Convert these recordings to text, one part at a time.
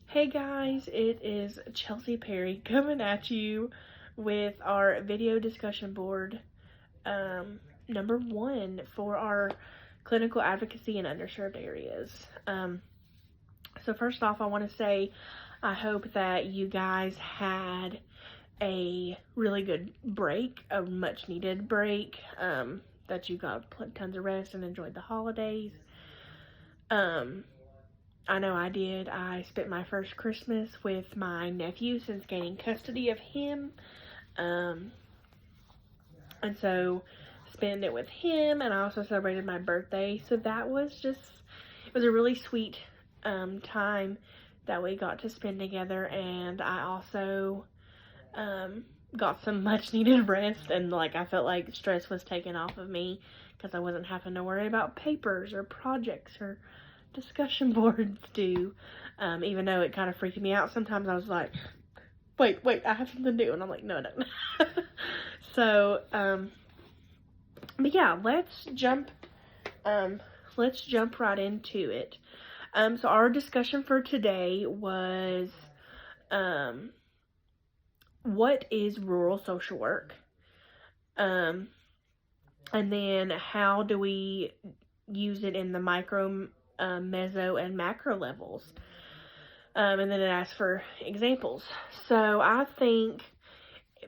Hey guys, it is Chelsea Perry coming at you with our video discussion board number 1 for our clinical advocacy in underserved areas. So first off, I want to say I hope that you guys had a really good break, a much needed break, that you got tons of rest and enjoyed the holidays. I know I did. I spent my first Christmas with my nephew since gaining custody of him. And so spent it with him, and I also celebrated my birthday. So that was it was a really sweet time that we got to spend together. And I also got some much needed rest, and I felt like stress was taken off of me because I wasn't having to worry about papers or projects or discussion boards do. Even though it kind of freaked me out sometimes. I was like, wait, I have something to do, and I'm like, no. So but yeah, let's jump right into it. So our discussion for today was what is rural social work, and then how do we use it in the micro, meso, and macro levels. And then it asks for examples. So I think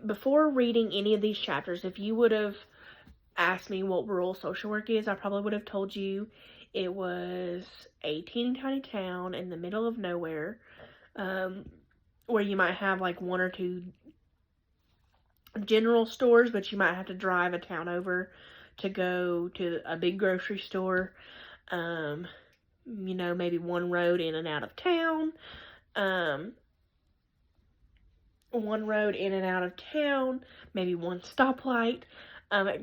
before reading any of these chapters, if you would have asked me what rural social work is, I probably would have told you it was a teeny tiny town in the middle of nowhere, where you might have like one or two general stores, but you might have to drive a town over to go to a big grocery store. Maybe one road in and out of town. Maybe one stoplight. It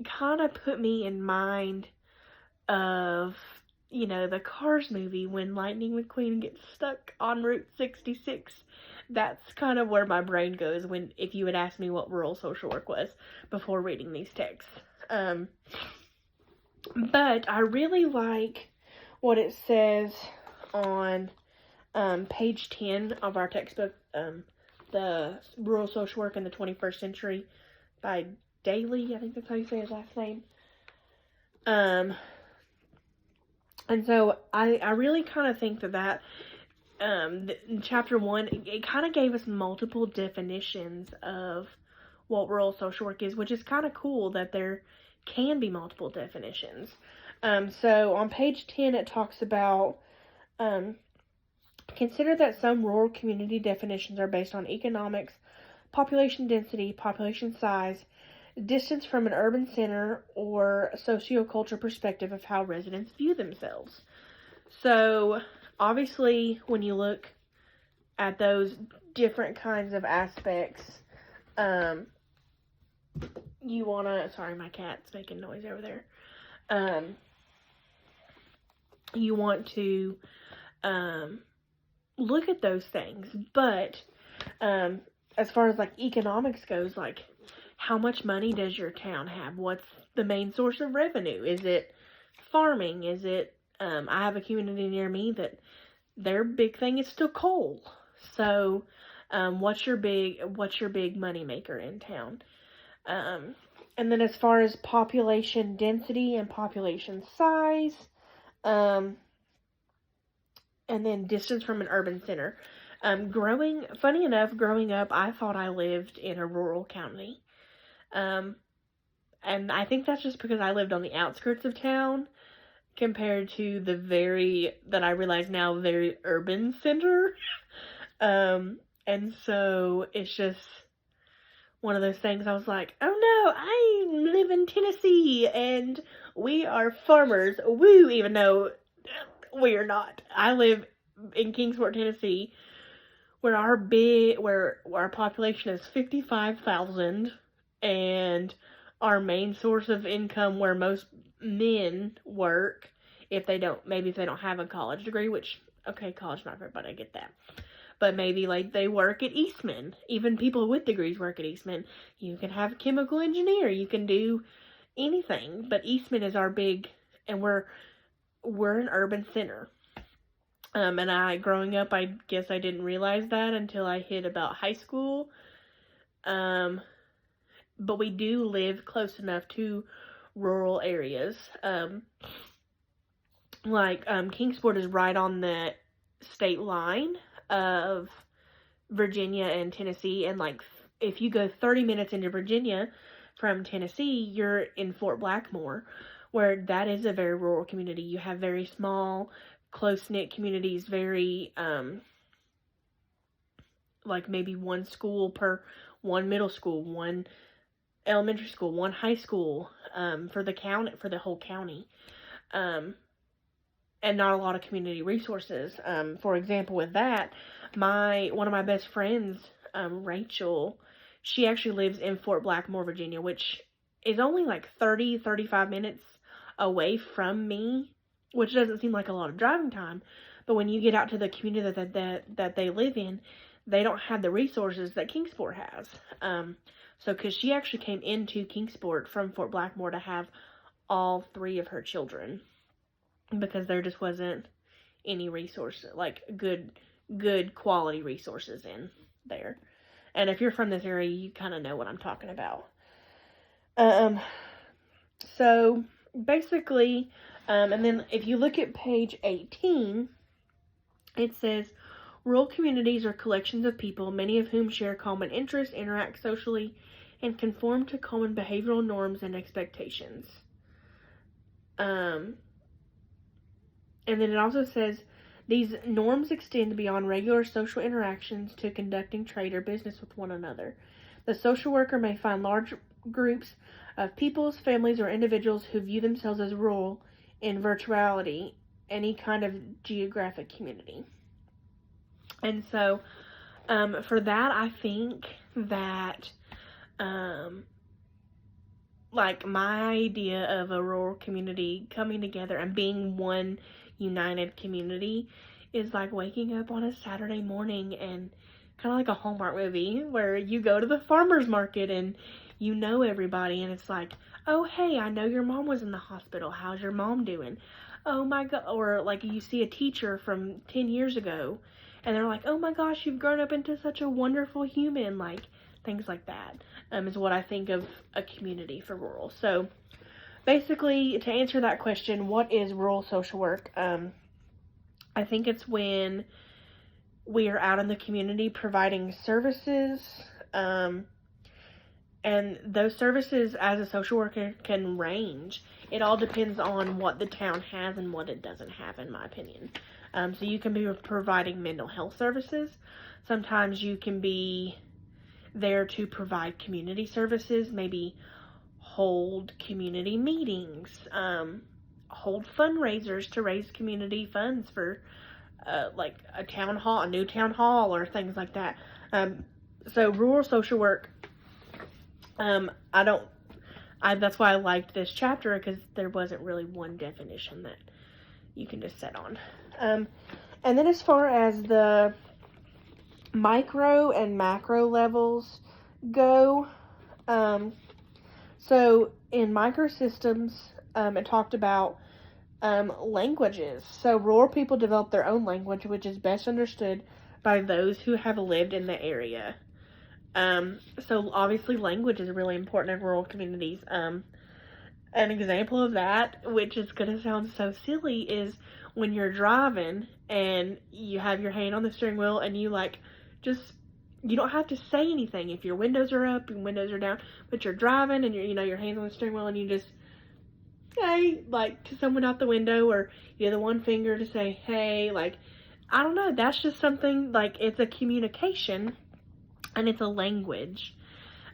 kind of put me in mind of, the Cars movie when Lightning McQueen gets stuck on Route 66. That's kind of where my brain goes if you would ask me what rural social work was before reading these texts. But I really like what it says on page 10 of our textbook, the Rural Social Work in the 21st Century by Daly. I think that's how you say his last name. And so I really kind of think that in chapter 1, it kind of gave us multiple definitions of what rural social work is, which is kind of cool that there can be multiple definitions. So on page 10, it talks about, consider that some rural community definitions are based on economics, population density, population size, distance from an urban center, or sociocultural perspective of how residents view themselves. So obviously, when you look at those different kinds of aspects, you want to, sorry, my cat's making noise over there. You want to look at those things, but as far as economics goes, how much money does your town have? What's the main source of revenue? Is it farming? Is it I have a community near me that their big thing is still coal. So what's your big money maker in town? And then as far as population density and population size, and then distance from an urban center. Funny enough, growing up, I thought I lived in a rural county. And I think that's just because I lived on the outskirts of town compared to that I realize now, very urban center. And so it's just one of those things. I was like, oh no, I live in Tennessee and we are farmers. Woo, even though we are not. I live in Kingsport, Tennessee, where our population is 55,000, and our main source of income, where most men work, if they don't have a college degree, which, okay, college not for everybody, I get that. But maybe they work at Eastman. Even people with degrees work at Eastman. You can have a chemical engineer. You can do anything. But Eastman is our big, and we're an urban center. And growing up, I guess I didn't realize that until I hit about high school. Um, but we do live close enough to rural areas. Kingsport is right on the state line of Virginia and Tennessee, and like if you go 30 minutes into Virginia from Tennessee, you're in Fort Blackmore, where that is a very rural community. You have very small, close-knit communities, very like maybe one school per one middle school, one elementary school, one high school, for the whole county. And not a lot of community resources. For example, with that, one of my best friends, Rachel, she actually lives in Fort Blackmore, Virginia, which is only like 35 minutes away from me, which doesn't seem like a lot of driving time. But when you get out to the community that they live in, they don't have the resources that Kingsport has. Because she actually came into Kingsport from Fort Blackmore to have all 3 of her children, because there just wasn't any resource, like good quality resources in there. And if you're from this area, you kind of know what I'm talking about. So basically, and then if you look at page 18, it says, rural communities are collections of people, many of whom share common interests, interact socially, and conform to common behavioral norms and expectations. And then it also says, these norms extend beyond regular social interactions to conducting trade or business with one another. The social worker may find large groups of peoples, families, or individuals who view themselves as rural in virtuality, any kind of geographic community. And so, for that, I think that, like, my idea of a rural community coming together and being one united community is like waking up on a Saturday morning and kind of like a Hallmark movie where you go to the farmer's market and you know everybody, and it's like, oh, hey, I know your mom was in the hospital. How's your mom doing? Oh my God. Or like you see a teacher from 10 years ago and they're like, oh my gosh, you've grown up into such a wonderful human. Like, things like that is what I think of a community for rural. So basically, to answer that question, what is rural social work? I think it's when we are out in the community providing services, and those services as a social worker can range. It all depends on what the town has and what it doesn't have, in my opinion. So you can be providing mental health services. Sometimes you can be there to provide community services, maybe hold community meetings, hold fundraisers to raise community funds for like a new town hall, or things like that. So rural social work, that's why I liked this chapter, because there wasn't really one definition that you can just set on. And then as far as the micro and macro levels go, so in microsystems, it talked about languages. So rural people develop their own language, which is best understood by those who have lived in the area. So obviously language is really important in rural communities. An example of that, which is going to sound so silly, is when you're driving and you have your hand on the steering wheel and you you don't have to say anything if your windows are up and windows are down, but you're driving and your hand's on the steering wheel and you just say, like, to someone out the window, or you have the one finger to say, hey, like, I don't know, that's just something, like, it's a communication and it's a language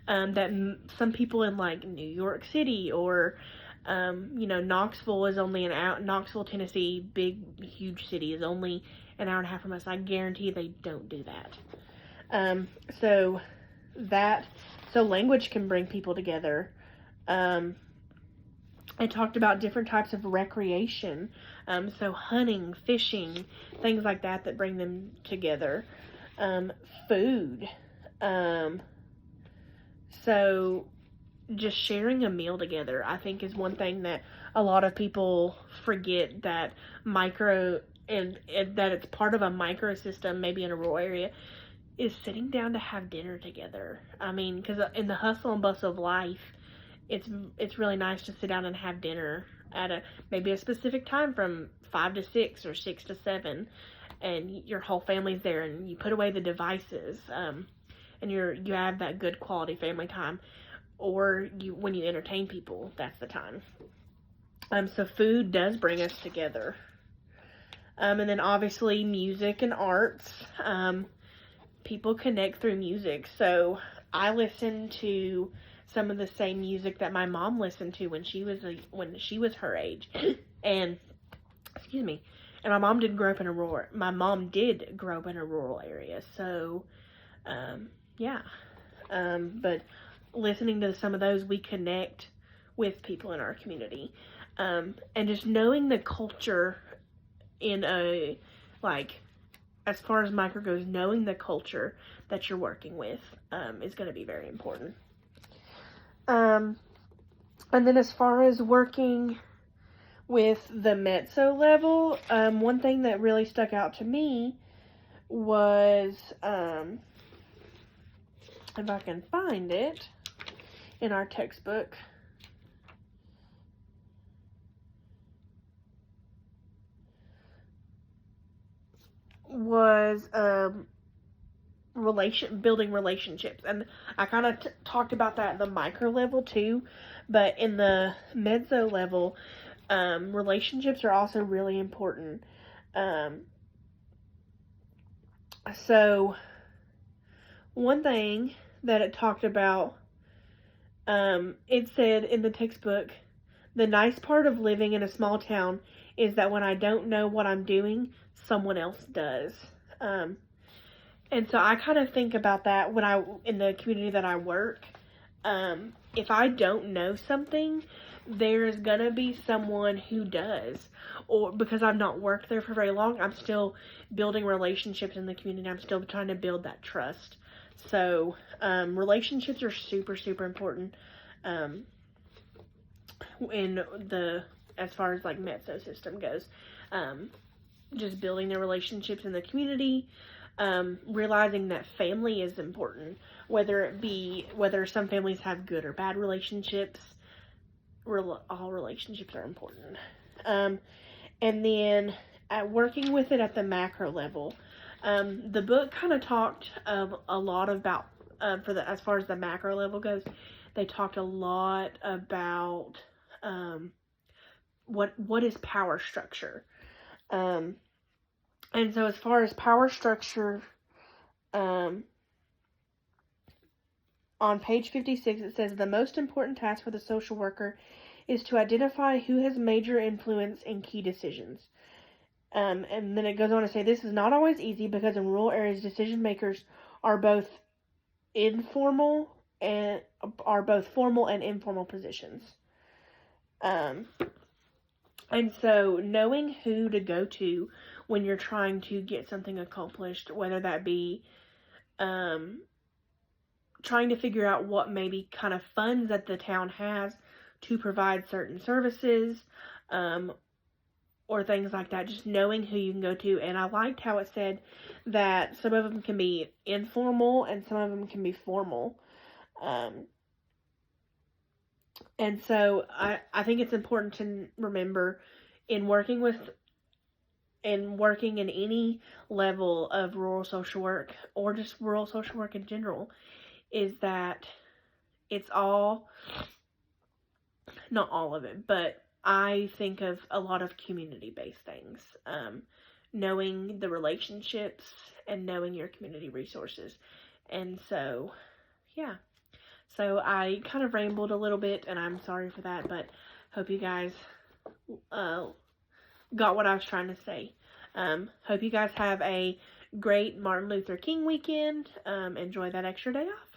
that some people in, like, New York City or Knoxville is only Knoxville, Tennessee, big, huge city, is only an hour and a half from us. I guarantee they don't do that. So language can bring people together. I talked about different types of recreation. So hunting, fishing, things like that bring them together. Food. So just sharing a meal together, I think, is one thing that a lot of people forget, that micro and that it's part of a microsystem, maybe in a rural area, is sitting down to have dinner together. I mean, because in the hustle and bustle of life, it's really nice to sit down and have dinner at maybe a specific time from 5 to 6 or 6 to 7, and your whole family's there, and you put away the devices, and you have that good quality family time. Or when you entertain people, that's the time. So food does bring us together. And then obviously music and arts. People connect through music. So I listen to some of the same music that my mom listened to when she was her age. And excuse me. And my mom did grow up in a rural area. So yeah. But listening to some of those, we connect with people in our community. And just knowing the culture in as far as micro goes, knowing the culture that you're working with is going to be very important. And then as far as working with the mezzo level, one thing that really stuck out to me was, if I can find it in our textbook, was building relationships. And I kind of talked about that at the micro level too, but in the mezzo level, relationships are also really important. So one thing that it talked about, it said in the textbook, the nice part of living in a small town is that when I don't know what I'm doing, someone else does. And so I kind of think about that in the community that I work. If I don't know something, there's gonna be someone who does. Or because I've not worked there for very long, I'm still building relationships in the community. I'm still trying to build that trust. So relationships are super, super important as far as like mezzo system goes. Just building the relationships in the community, realizing that family is important, whether some families have good or bad relationships. All relationships are important. And then working with it at the macro level, the book kind of talked a lot about, as far as the macro level goes, they talked a lot about what is power structure. And so as far as power structure, on page 56, it says, the most important task for the social worker is to identify who has major influence in key decisions. And then it goes on to say, this is not always easy because in rural areas, decision makers are both formal and informal positions. And so knowing who to go to when you're trying to get something accomplished, whether that be trying to figure out what maybe kind of funds that the town has to provide certain services, or things like that, just knowing who you can go to. And I liked how it said that some of them can be informal and some of them can be formal. And so I think it's important to remember in working in any level of rural social work or just rural social work in general, is that it's all, not all of it, but I think of a lot of community-based things. Knowing the relationships and knowing your community resources. And so, yeah. So I kind of rambled a little bit, and I'm sorry for that, but hope you guys got what I was trying to say. Hope you guys have a great Martin Luther King weekend. Enjoy that extra day off.